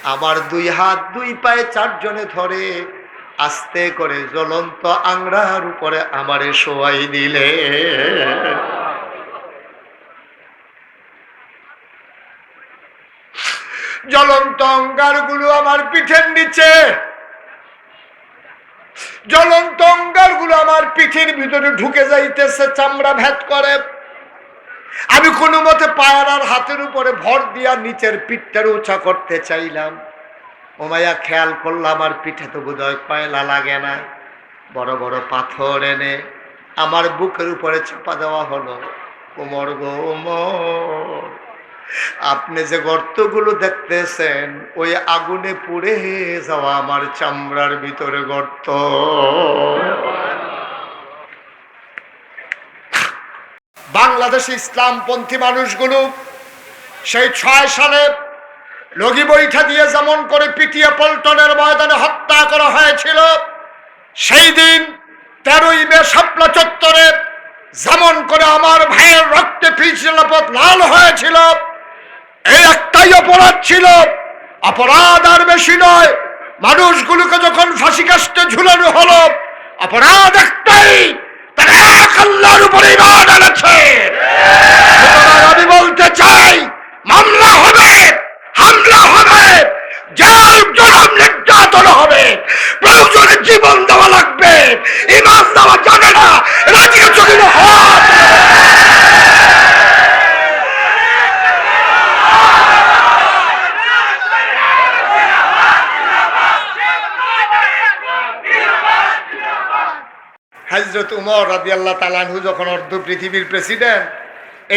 আমার দুই হাত দুই পায়ে চারজনে ধরে আস্তে করে জ্বলন্ত আংরার উপরে আমারে শোয়াই দিলে। জ্বলন্ত অঙ্গারগুলো আমার পিঠের নিচে, জ্বলন্ত অঙ্গারগুলো আমার পিঠের ভিতরে ঢুকে যাইতেছে, চামড়া ভেদ করে। আমি কোনো মতে পায়ের আর হাতের উপরে ভর দিয়া নিচের পিঠটার উঁচা করতে চাইলাম। ওমাইয়া খেয়াল করলাম আমার পিঠে তো বোধহয় কয়লা লাগে না। বড় বড় পাথর এনে আমার বুকের উপরে চাপা দেওয়া হলো। ওমর গো ওমর, আপনি যে গর্তগুলো দেখতেছেন ওই আগুনে পুড়ে যাওয়া আমার চামড়ার ভিতরে গর্ত। বাংলাদেশে ইসলামপন্থী মানুষগুলো সেই 6 সালে লগি বৈঠা দিয়ে যেমন করে পিটিয়ে পল্টনের ময়দানে হত্যা করা হয়েছিল, সেই দিন 13ই মে শাপলা চত্বরে যেমন করে আমার ভাইয়ের রক্তে পিছলাপথ লাল হয়েছিল, এই একটাই অপরাধ ছিল। অপরাধ আর বেশি নয়। মানুষগুলোকে যখন ফাঁসি কাস্টে ঝুলানো হলো, অপরাধ একটাই, তারা এক আল্লাহর উপরে ঈমান এনেছে। আমি বলতে চাই, মামলা হবে, হামলা হবে, জেল জুলুম নির্যাতন হবে, প্রয়োজনে জীবন দেওয়া লাগবে। ঈমান দেওয়া যাবে না, রাজিয়ে চলিল হাত। হযরত উমর রাদিয়াল্লাহু তাআলা আনহু যখন অর্ধ পৃথিবীর প্রেসিডেন্ট,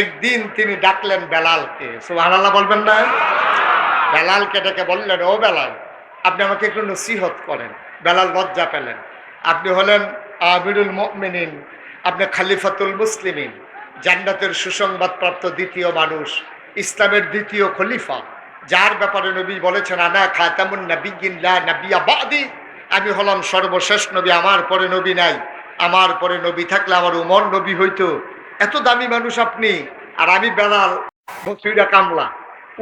একদিন তিনি ডাকলেন বেলালকে। সুবহানাল্লাহ বলবেন না? বেলালকে ডেকে বললেন, ও বেলাল, আপনি আমাকে একটু নসিহত করেন। বেলাল লজ্জা পেলেন। আপনি হলেন আমিরুল মুমিনিন, আপনি খলিফাতুল মুসলিমিন, জান্নাতের সুসংবাদপ্রাপ্ত দ্বিতীয় মানুষ, ইসলামের দ্বিতীয় খলিফা, যার ব্যাপারে নবী বলেছেন আনা খাতামুন নাবিয়্যিন লা নাবিয়্যা বাদি, আমি হলাম সর্বশেষ নবী, আমার পরে নবী নাই। আমার পরে নবী থাকলে আমার উমর নবী হইতো। এত দামি মানুষ আপনি, আর আমি বেলাল বছরিয়া কামলা,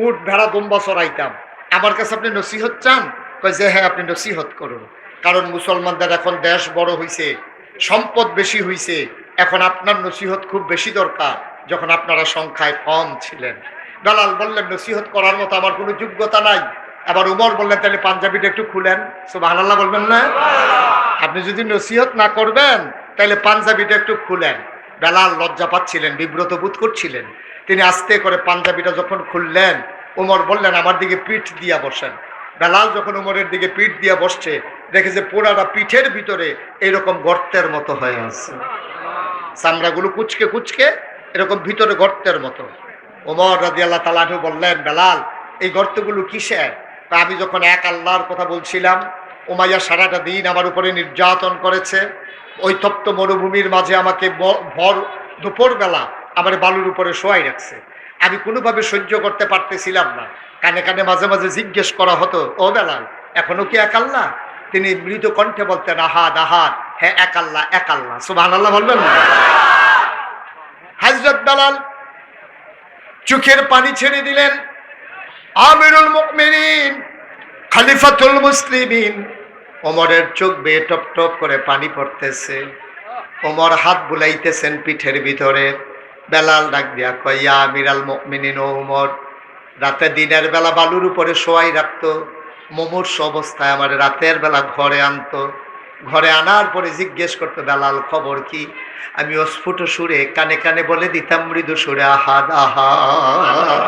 উট ভেড়া দুম্বা চড়াইতাম। আমার কাছে আপনি নসিহত চান? কয় যে হ্যাঁ, আপনি নসিহত করুন। কারণ মুসলমানদের এখন দেশ বড় হইছে, সম্পদ বেশি হইছে, এখন আপনার নসিহত খুব বেশি দরকার, যখন আপনারা সংখ্যায় কম ছিলেন। বেলাল বললেন, নসিহত করার মতো আমার কোনো যোগ্যতা নাই। আবার উমর বললেন, তাহলে পাঞ্জাবিটা একটু খুলেন। সুবহানাল্লাহ বলবেন না? আপনি যদি নসিহত না করবেন তাহলে পাঞ্জাবিটা একটু খুলেন। বেলাল লজ্জা পাচ্ছিলেন, বিব্রত বোধ করছিলেন। তিনি আস্তে করে পাঞ্জাবিটা যখন খুললেন, উমর বললেন, আমার দিকে পিঠ দিয়া বসেন। বেলাল যখন উমরের দিকে পিঠ দিয়া বসছে, দেখে যে পোড়াটা পিঠের ভিতরে এরকম গর্তের মতো হয়ে আছে, চামড়াগুলো কুচকে কুচকে এরকম ভিতরে গর্তের মতো। উমর রাদিয়াল্লাহু তাআলা আনহু বললেন, বেলাল, এই গর্তগুলো কিসের? তা আমি যখন এক আল্লাহর কথা বলছিলাম, উমাইয়া সারাটা দিন আমার উপরে নির্যাতন করেছে। ওই তপ্ত মরুভূমির মাঝে আমাকে ভর দুপুরবেলা আমার বালুর উপরে শোয়াই রাখছে। আমি কোনোভাবে সহ্য করতে পারতেছিলাম না। কানে কানে মাঝে মাঝে জিজ্ঞেস করা হতো, ও বেলাল, এখনো কি এক আল্লাহ? তিনি মৃদু কণ্ঠে বলতেন, আহাদ আহাদ, হ্যাঁ এক আল্লাহ, এক আল্লাহ। সুবহানাল্লাহ বলবেন না? হযরত বেলাল চোখের পানি ছেড়ে দিলেন। আমিরুল মুমিনিন, খলিফাতুল মুসলিমিন, ওমরের চোখ বেয়ে টপ টপ করে পানি পড়তেছে। ওমর হাত বুলাইতেছেন পিঠের ভিতরে। বেলাল ডাক দিয়া কয়, ইয়া আমিরাল মুমিনিন, ও ওমর, রাতে দিনের বেলা বালুর উপরে শোয়াই রাখতো, মুমূর্ষু অবস্থায় আমার রাতের বেলা ঘরে আনতো। ঘরে আনার পরে জিজ্ঞেস করতো, বেলাল খবর কি? আমি অস্ফুট সুরে কানে কানে বলে দিতাম মৃদু সুরে, আহাদ আহাদ।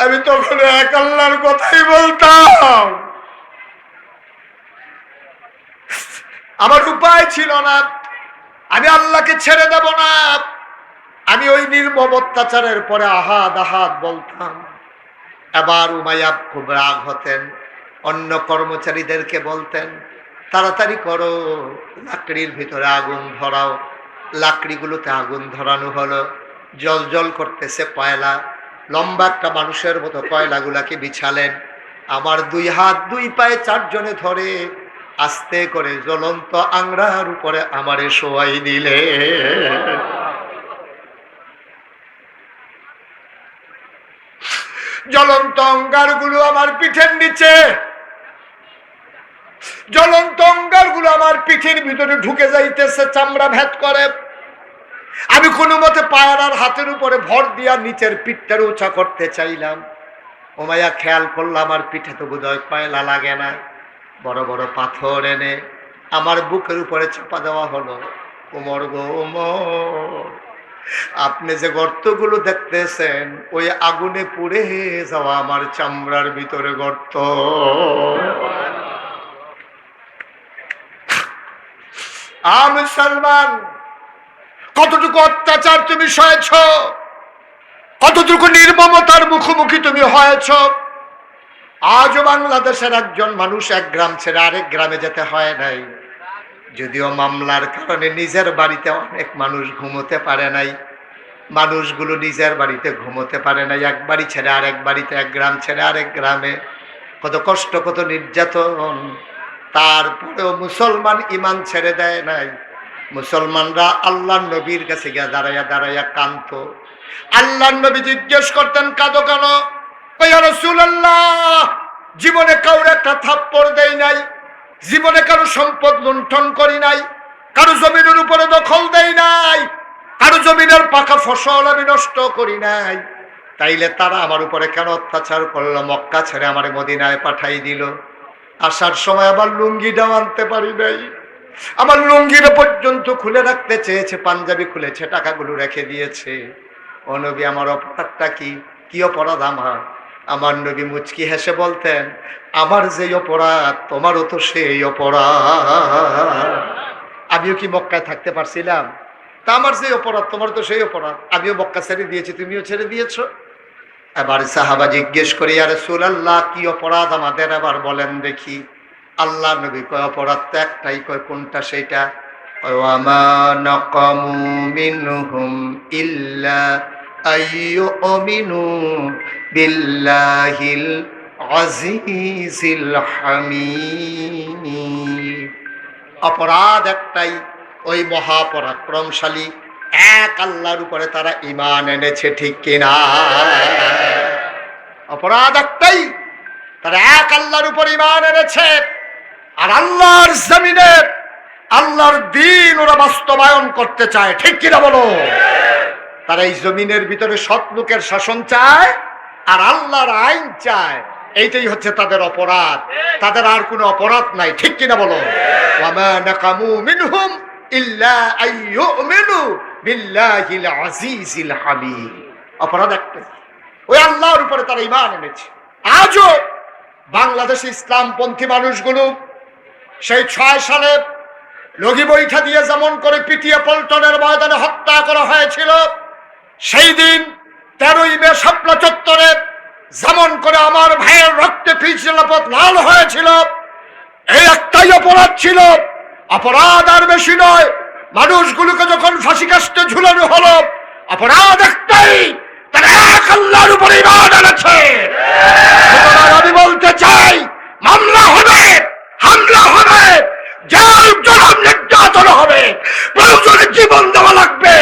আমি তখন এক আল্লাহর কথাই বলতাম। আমার উপায় ছিল না, আমি আল্লাহকে ছেড়ে দেব না। আমি ওই নির্মম অত্যাচারের পরে আহাদ আহাদ বলতাম। এবার উমাইয়া খুব রাগ হতেন, অন্য কর্মচারীদেরকে বলতেন, তাড়াতাড়ি করো, লাকড়ির ভিতরে আগুন ধরাও। লাকড়িগুলোতে আগুন ধরানো হলো, জল জল করতেছে কয়লা। লম্বা একটা মানুষের মতো কয়লাগুলাকে বিছালেন। আমার দুই হাত দুই পায়ে চারজনে ধরে আস্তে করে জ্বলন্ত আংরার উপরে আমারে শোয়াই দিলে। জ্বলন্ত অঙ্গারগুলো আমার পিঠের নিচে, জ্বলন্ত অঙ্গারগুলো আমার পিঠের ভিতরে ঢুকে যাইতেছে, চামড়া ভেদ করে। আমি কোনো মতে পায়ের আর হাতের উপরে ভর দিয়া নিচের পিঠটার উঁচা করতে চাইলাম। ওমাইয়া খেয়াল করলাম আমার পিঠে তো বোধহয় কয়লা লাগে না। বড় বড় পাথর এনে আমার বুকের উপরে চাপা দেওয়া হলো। ওমর গো ওমর, আপনি যে গর্তগুলো দেখতেছেন ওই আগুনে পুড়ে যাওয়া আমার চামড়ার ভিতরে গর্ত। মুসলমান, কতটুকু অত্যাচার তুমি সয়েছ, কতটুকু নির্মমতার মুখোমুখি তুমি হয়েছ। আজও বাংলাদেশের একজন মানুষ এক গ্রাম ছেড়ে আরেক গ্রামে যেতে হয় নাই। যদিও মামলার কারণে নিজের বাড়িতে অনেক মানুষ ঘুমোতে পারে নাই, মানুষগুলো নিজের বাড়িতে ঘুমোতে পারে নাই, এক বাড়ি ছেড়ে আরেক বাড়িতে, এক গ্রাম ছেড়ে আরেক গ্রামে, কত কষ্ট, কত নির্যাতন। তারপরেও মুসলমান ইমান ছেড়ে দেয় নাই। মুসলমানরা আল্লাহর নবীর কাছে গিয়ে দাঁড়াইয়া দাঁড়াইয়া কাঁদত। আল্লাহর নবী জিজ্ঞেস করতেন, কাঁদো কেন? ইয়া রাসূলুল্লাহ, জীবনে কাউর একটা থাপ্পড় দেই নাই, জীবনে কারো সম্পদ লুণ্ঠন করি নাই, কারো জমিনের উপরে দখল দেই নাই, কারো জমিনের পাকা ফসল আমি নষ্ট করি নাই, তাইলে তারা আমার উপরে কেন অত্যাচার করলো? মক্কা ছেড়ে আমার মদিনায় পাঠাই দিল। আসার সময় আবার লুঙ্গিটাও আনতে পারি নাই, আমার লুঙ্গিটা পর্যন্ত খুলে রাখতে চেয়েছে, পাঞ্জাবি খুলেছে, টাকাগুলো রেখে দিয়েছে। ও নবী, আমার অপরাধটা কি? কি অপরাধ আমার? আমার নবী মুচকি হেসে বলতেন, আমার যে অপরাধ তোমারও তো সেই অপরাধ। আমিও কি মক্কায় থাকতে পারছিলাম? তা আমার যে অপরাধ তোমার তো সেই অপরাধ। আমিও মক্কা ছেড়ে দিয়েছি, তুমিও ছেড়ে দিয়েছো। এবার সাহাবা জিজ্ঞেস করি, ইয়া রাসূলুল্লাহ, কি অপরাধ আমাদের আবার বলেন দেখি। আল্লাহ নবী কয়, অপরাধ তো একটাই। কয় কোনটা? সেইটা ওয়ামা নাকামু মিনহুম ইল্লা আইয়ুমিনু বিল্লাহিল আজিজিল হামিদ। অপরাধ একটাই, ওই মহাপরাক্রমশালী এক আল্লাহর উপরে তারা ঈমান এনেছে, ঠিক কিনা? অপরাধ একটাই, তারা এক আল্লাহর উপর ঈমান এনেছে। আর আল্লাহর জমিনে আল্লাহর দ্বীন ওরা বাস্তবায়ন করতে চায়, ঠিক কিনা বলো? তারা এই জমিনের ভিতরে সৎ লোকের শাসন চায় আর আল্লাহর আইন চায়। এইটাই হচ্ছে তাদের অপরাধ, তাদের আর কোনো অপরাধ নাই, ঠিক কিনা বলো? ওয়ামা নাকামু মিনহুম ইল্লা আইয়ুমিনু বিল্লাহিল আজিজিল হামিদ। অপরাধ একটাই, ওই আল্লাহর উপরে তারা ঈমান এনেছে। আজও বাংলাদেশে ইসলামপন্থী মানুষগুলো সেই 6 সালে লগি বৈঠা দিয়ে যেমন করে পিটিয়ে পল্টনের ময়দানে হত্যা করা হয়েছিল, সেই দিন 13ই মে শাপলা চত্বরে যেমন করে আমার ভাইয়ের রক্তে পিছলাপথ লাল হয়েছিল, এই একটাই অপরাধ ছিল। অপরাধ আর বেশি নয়। মানুষগুলোকে যখন ফাঁসি কাস্টে ঝুলানো হলো, অপরাধ একটাই, তারা এক আল্লাহর উপরে ঈমান এনেছে। আমি বলতে চাই, মামলা হবে, হামলা হবে, জেল জুলুম নির্যাতন হবে, প্রয়োজনে জীবন দেওয়া লাগবে,